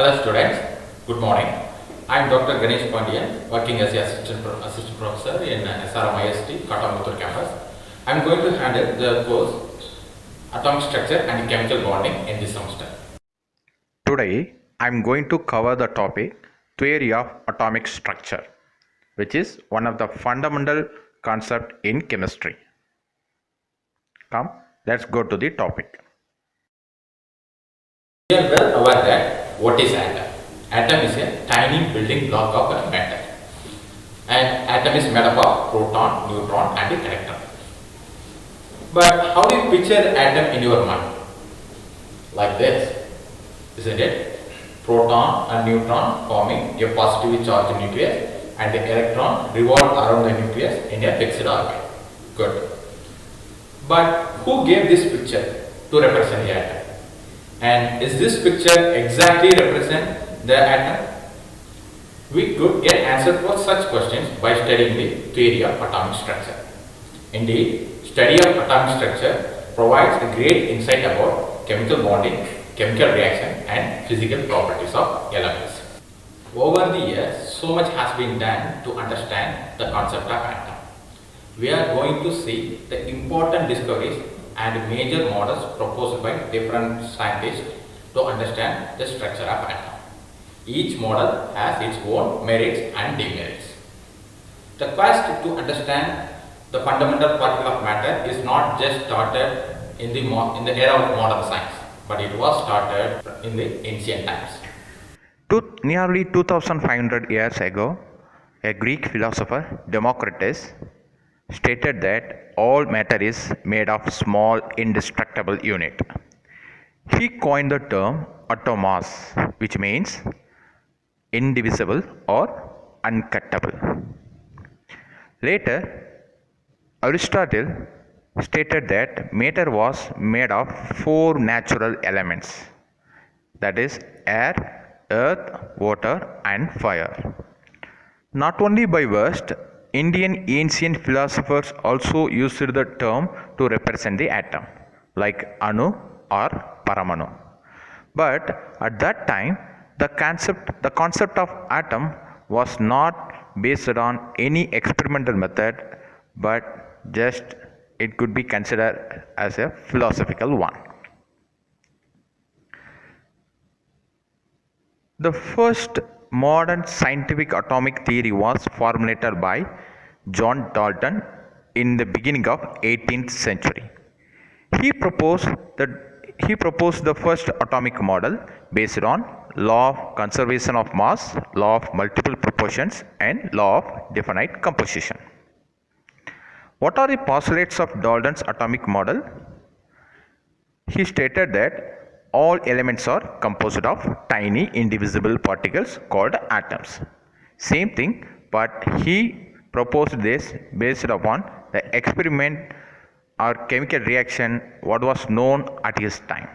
Hello students, good morning. I am Dr. Ganesh Pandian, working as the assistant professor in SRM IST, Katamuttur campus. I am going to handle the course Atomic Structure and Chemical Bonding in this semester. Today, I am going to cover the topic Theory of Atomic Structure, which is one of the fundamental concepts in chemistry. Come, let's go to the topic. We are well aware that what is atom? Atom is a tiny building block of a matter. And atom is made up of proton, neutron and electron. But how do you picture atom in your mind? Like this, isn't it? Proton and neutron forming a positively charged nucleus and the electron revolve around the nucleus in a fixed orbit. Good. But who gave this picture to represent the atom? And is this picture exactly represent the atom? We could get answer for such questions by studying the theory of atomic structure. Indeed, study of atomic structure provides a great insight about chemical bonding, chemical reaction and physical properties of elements. Over the years, so much has been done to understand the concept of atom. We are going to see the important discoveries and major models proposed by different scientists to understand the structure of atom. Each model has its own merits and demerits. The quest to understand the fundamental particle of matter is not just started in the era of modern science, but it was started in the ancient times. Nearly 2500 years ago, a Greek philosopher, Democritus, stated that all matter is made of small indestructible unit. He coined the term atomos, which means indivisible or uncuttable. Later, Aristotle stated that matter was made of four natural elements, that is air, earth, water and fire. Not only by worst, Indian ancient philosophers also used the term to represent the atom, like Anu or Paramanu. But at that time, the concept of atom was not based on any experimental method, but just it could be considered as a philosophical one. The first modern scientific atomic theory was formulated by John Dalton in the beginning of 18th century. He proposed the first atomic model based on law of conservation of mass, law of multiple proportions and law of definite composition. What are the postulates of Dalton's atomic model? He stated that all elements are composed of tiny indivisible particles called atoms. Same thing, but he proposed this based upon the experiment or chemical reaction what was known at his time.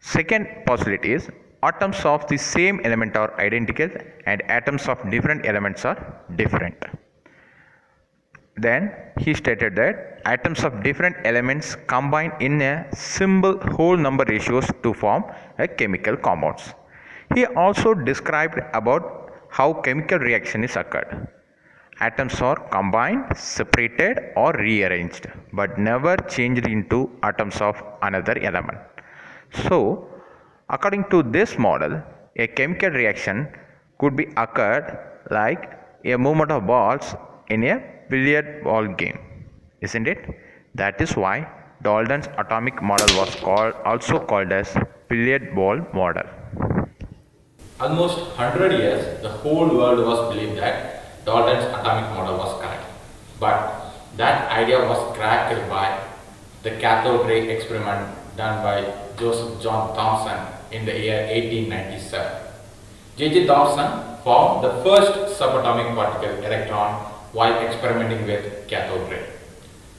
Second postulate is atoms of the same element are identical and atoms of different elements are different. Then he stated that atoms of different elements combine in a simple whole number ratios to form a chemical compounds. He also described about how chemical reaction is occurred. Atoms are combined, separated or rearranged, but never changed into atoms of another element. So, according to this model, a chemical reaction could be occurred like a movement of balls in a billiard ball game, isn't it? That is why Dalton's atomic model was also called as billiard ball model. Almost 100 years, the whole world was believed that Dalton's atomic model was correct. But that idea was cracked by the cathode ray experiment done by Joseph John Thomson in the year 1897. J.J. Thomson found the first subatomic particle electron while experimenting with cathode ray.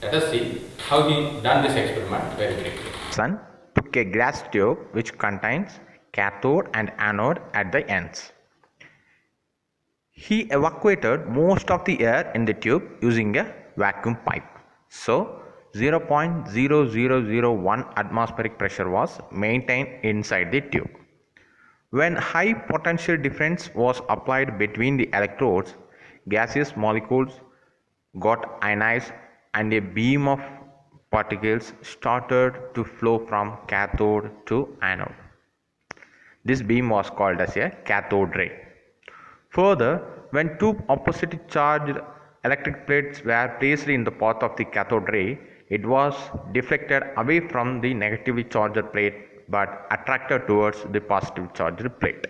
Let us see how he done this experiment very briefly. Thomson took a glass tube which contains cathode and anode at the ends. He evacuated most of the air in the tube using a vacuum pipe. So 0.0001 atmospheric pressure was maintained inside the tube. When high potential difference was applied between the electrodes, gaseous molecules got ionized and a beam of particles started to flow from cathode to anode. This beam was called as a cathode ray. Further, when two oppositely charged electric plates were placed in the path of the cathode ray, it was deflected away from the negatively charged plate but attracted towards the positively charged plate.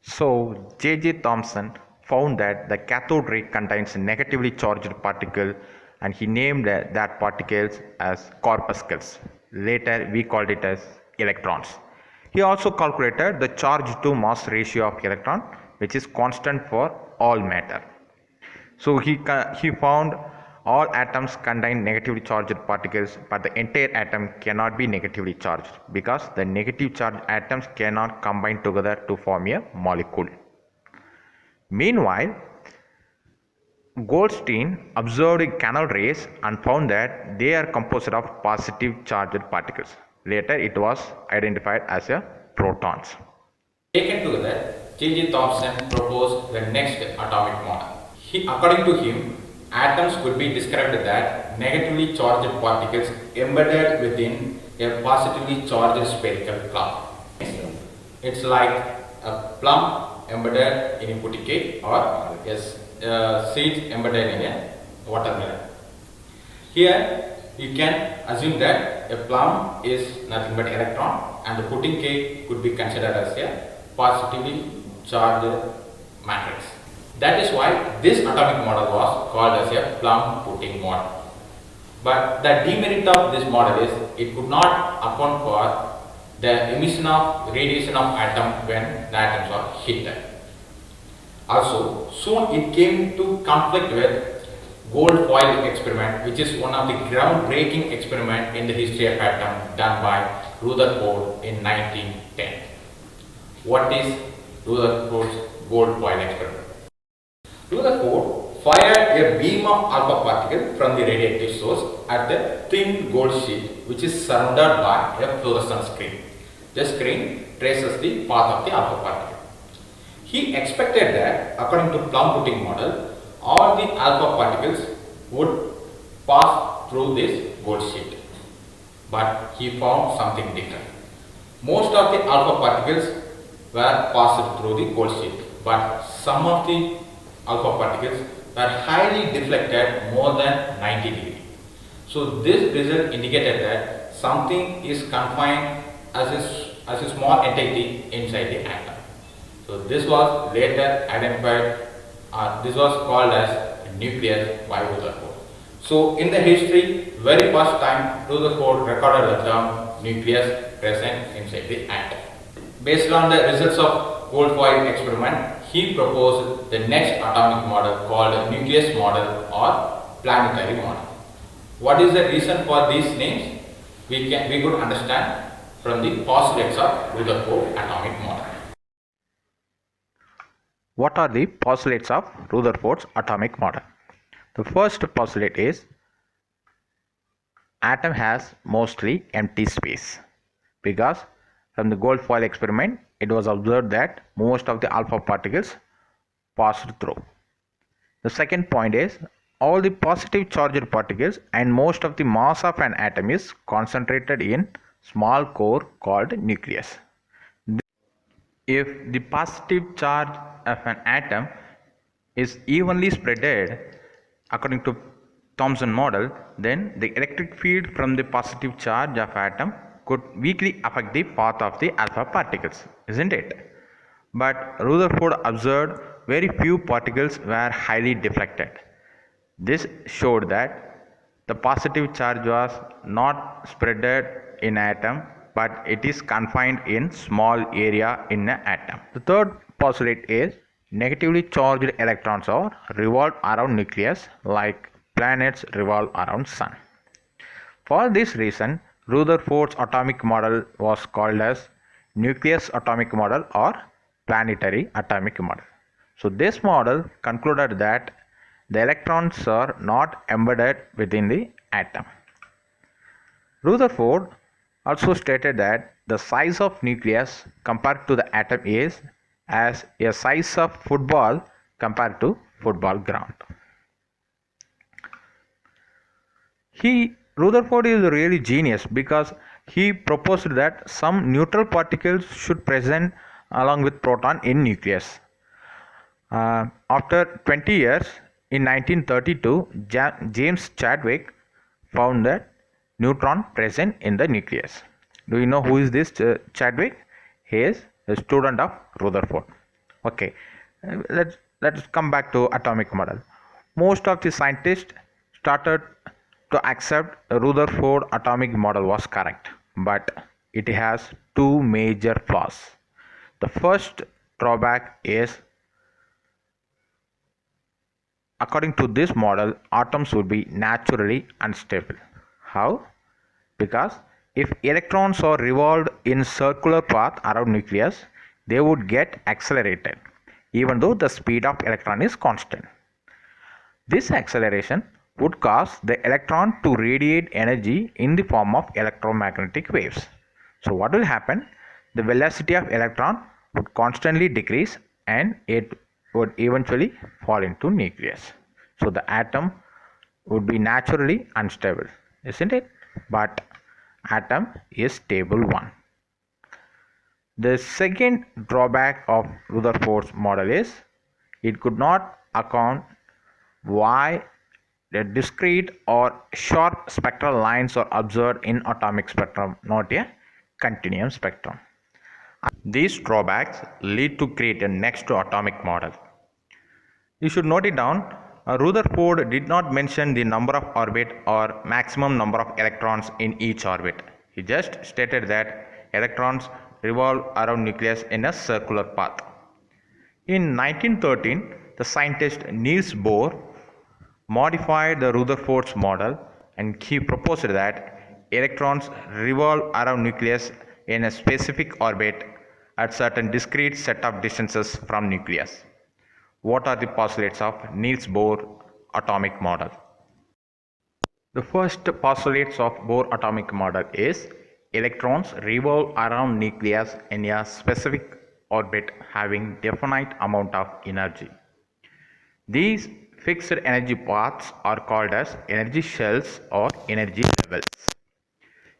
So, J.J. Thomson found that the cathode ray contains negatively charged particle and he named that particles as corpuscles. Later, we called it as electrons. He also calculated the charge to mass ratio of electron, which is constant for all matter. So he found all atoms contain negatively charged particles, but the entire atom cannot be negatively charged because the negative charged atoms cannot combine together to form a molecule. Meanwhile, Goldstein observed canal rays and found that they are composed of positive charged particles. Later, it was identified as a protons. Taken together, J.J. Thomson proposed the next atomic model. According to him, atoms could be described as negatively charged particles embedded within a positively charged spherical cloud. It's like a plum embedded in a putti cake or a seed embedded in a watermelon. Here you can assume that a plum is nothing but electron and the pudding cake could be considered as a positively charged matrix. That is why this atomic model was called as a plum pudding model. But the demerit of this model is it could not account for the emission of radiation of atom when the atoms are hit. Also, soon it came to conflict with gold foil experiment, which is one of the groundbreaking experiment in the history of atom done by Rutherford in 1910. What is Rutherford's gold foil experiment? Rutherford fired a beam of alpha particle from the radioactive source at the thin gold sheet which is surrounded by a fluorescent screen. The screen traces the path of the alpha particle. He expected that, according to plum pudding model, all the alpha particles would pass through this gold sheet. But he found something different. Most of the alpha particles were passed through the gold sheet, but some of the alpha particles were highly deflected more than 90 degrees. So this result indicated that something is confined as a small entity inside the atom. So this was later identified, this was called as nucleus by Rutherford. So in the history, very first time Rutherford recorded the term nucleus present inside the atom. Based on the results of gold foil experiment, he proposed the next atomic model called nucleus model or planetary model. What is the reason for these names? We could understand from the postulates of Rutherford atomic model. What are the postulates of Rutherford's atomic model? The first postulate is atom has mostly empty space because from the gold foil experiment it was observed that most of the alpha particles passed through. The second point is all the positive charged particles and most of the mass of an atom is concentrated in small core called nucleus. If the positive charge of an atom is evenly spread according to Thomson model, then the electric field from the positive charge of atom could weakly affect the path of the alpha particles, isn't it? But Rutherford observed very few particles were highly deflected. This showed that the positive charge was not spread in atom, but it is confined in small area in an atom. The third postulate is negatively charged electrons are revolve around nucleus like planets revolve around sun. For this reason, Rutherford's atomic model was called as nucleus atomic model or planetary atomic model. So this model concluded that the electrons are not embedded within the atom. Rutherford also stated that the size of nucleus compared to the atom is as a size of football compared to football ground. Rutherford is really genius because he proposed that some neutral particles should present along with proton in nucleus. After 20 years, in 1932, James Chadwick found that neutron present in the nucleus. Do you know who is this Chadwick? He is a student of Rutherford. Okay, let's come back to atomic model. Most of the scientists started to accept Rutherford atomic model was correct, but it has two major flaws. The first drawback is, according to this model, atoms would be naturally unstable. How? Because if electrons are revolved in circular path around nucleus, they would get accelerated even though the speed of electron is constant. This acceleration would cause the electron to radiate energy in the form of electromagnetic waves. So what will happen? The velocity of electron would constantly decrease and it would eventually fall into nucleus. So the atom would be naturally unstable, isn't it? But atom is stable one. The second drawback of Rutherford's model is it could not account why the discrete or sharp spectral lines are observed in atomic spectrum, not a continuum spectrum. These drawbacks lead to create a next to atomic model. You should note it down. Rutherford did not mention the number of orbit or maximum number of electrons in each orbit. He just stated that electrons revolve around nucleus in a circular path. In 1913, the scientist Niels Bohr modified the Rutherford's model and he proposed that electrons revolve around nucleus in a specific orbit at certain discrete set of distances from nucleus. What are the postulates of Niels Bohr atomic model? The first postulates of Bohr atomic model is electrons revolve around nucleus in a specific orbit having definite amount of energy. These fixed energy paths are called as energy shells or energy levels.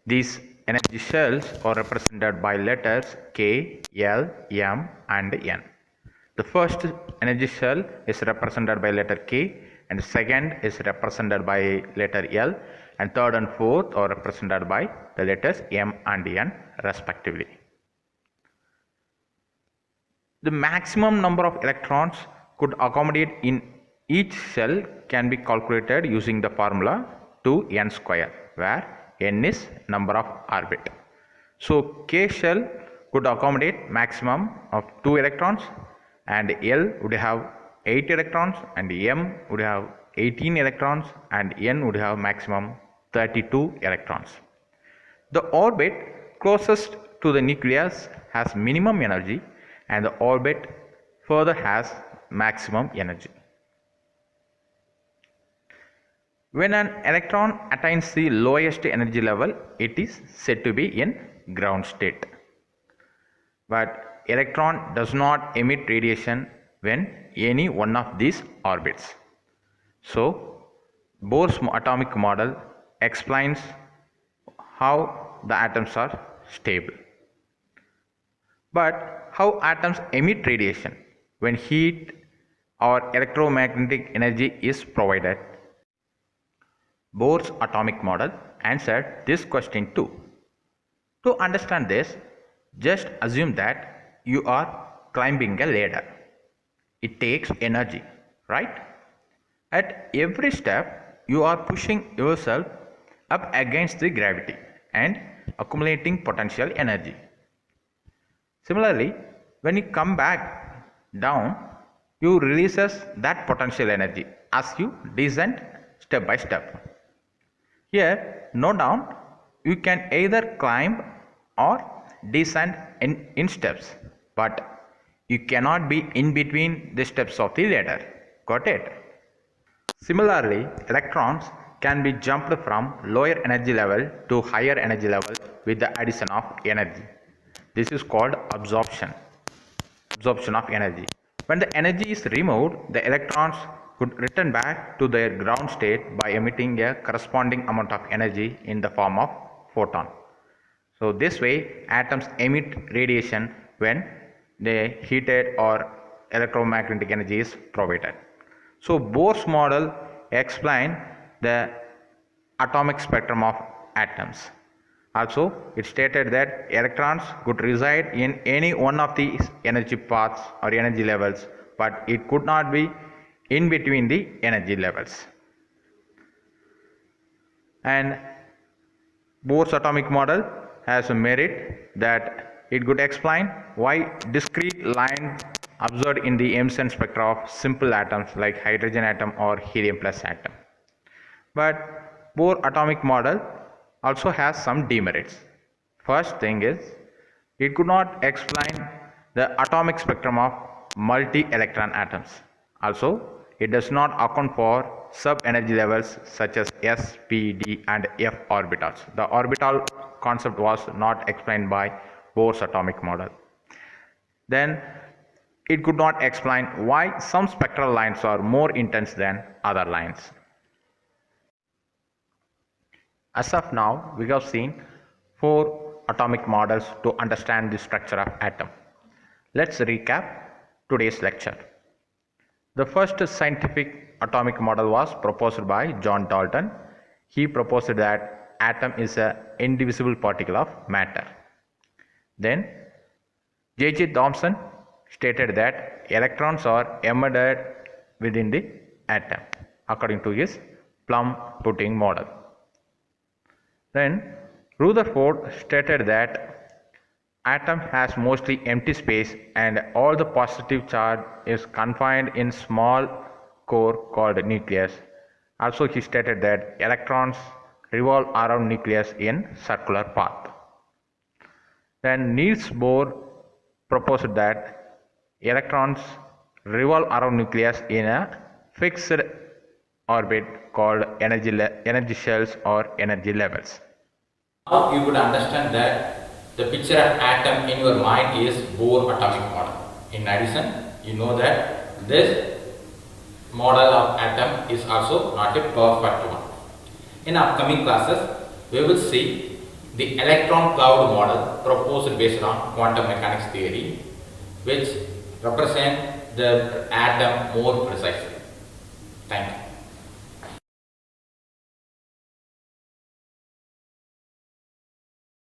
These energy shells are represented by letters K, L, M and N. The first energy shell is represented by letter K and the second is represented by letter L and third and fourth are represented by the letters M and N respectively. The maximum number of electrons could accommodate in each shell can be calculated using the formula 2n square, where n is number of orbit. So K shell could accommodate maximum of 2 electrons and L would have 8 electrons and M would have 18 electrons and N would have maximum 32 electrons. The orbit closest to the nucleus has minimum energy and the orbit further has maximum energy. When an electron attains the lowest energy level, it is said to be in ground state. But electron does not emit radiation when any one of these orbits. So Bohr's atomic model explains how the atoms are stable. But how atoms emit radiation when heat or electromagnetic energy is provided? Bohr's atomic model answered this question too. To understand this, just assume that you are climbing a ladder. It takes energy, right? At every step, you are pushing yourself up against the gravity and accumulating potential energy. Similarly, when you come back down, you releases that potential energy as you descend step by step. Here, no doubt, you can either climb or descend in steps, but you cannot be in between the steps of the ladder. Got it? Similarly, electrons can be jumped from lower energy level to higher energy level with the addition of energy. This is called absorption of energy. When the energy is removed, the electrons could return back to their ground state by emitting a corresponding amount of energy in the form of photon. So this way atoms emit radiation when the heated or electromagnetic energy is provided. So Bohr's model explained the atomic spectrum of atoms. Also, it stated that electrons could reside in any one of these energy paths or energy levels, but it could not be in between the energy levels. And Bohr's atomic model has a merit that it could explain why discrete lines observed in the emission spectra of simple atoms like hydrogen atom or helium plus atom. But Bohr atomic model also has some demerits. First thing is, it could not explain the atomic spectrum of multi-electron atoms. Also, it does not account for sub-energy levels such as s, p, d and f orbitals. The orbital concept was not explained by Bohr's atomic model. Then, it could not explain why some spectral lines are more intense than other lines. As of now, we have seen 4 atomic models to understand the structure of atom. Let's recap today's lecture. The first scientific atomic model was proposed by John Dalton. He proposed that atom is an indivisible particle of matter. Then J.J. Thomson stated that electrons are embedded within the atom according to his plum-pudding model. Then Rutherford stated that atom has mostly empty space and all the positive charge is confined in small core called nucleus. Also he stated that electrons revolve around nucleus in circular path. Then Niels Bohr proposed that electrons revolve around nucleus in a fixed orbit called energy shells or energy levels. Now you could understand that the picture of atom in your mind is Bohr atomic model. In addition, you know that this model of atom is also not a perfect one. In upcoming classes, we will see the electron cloud model proposed based on quantum mechanics theory, which represent the atom more precisely. Thank you.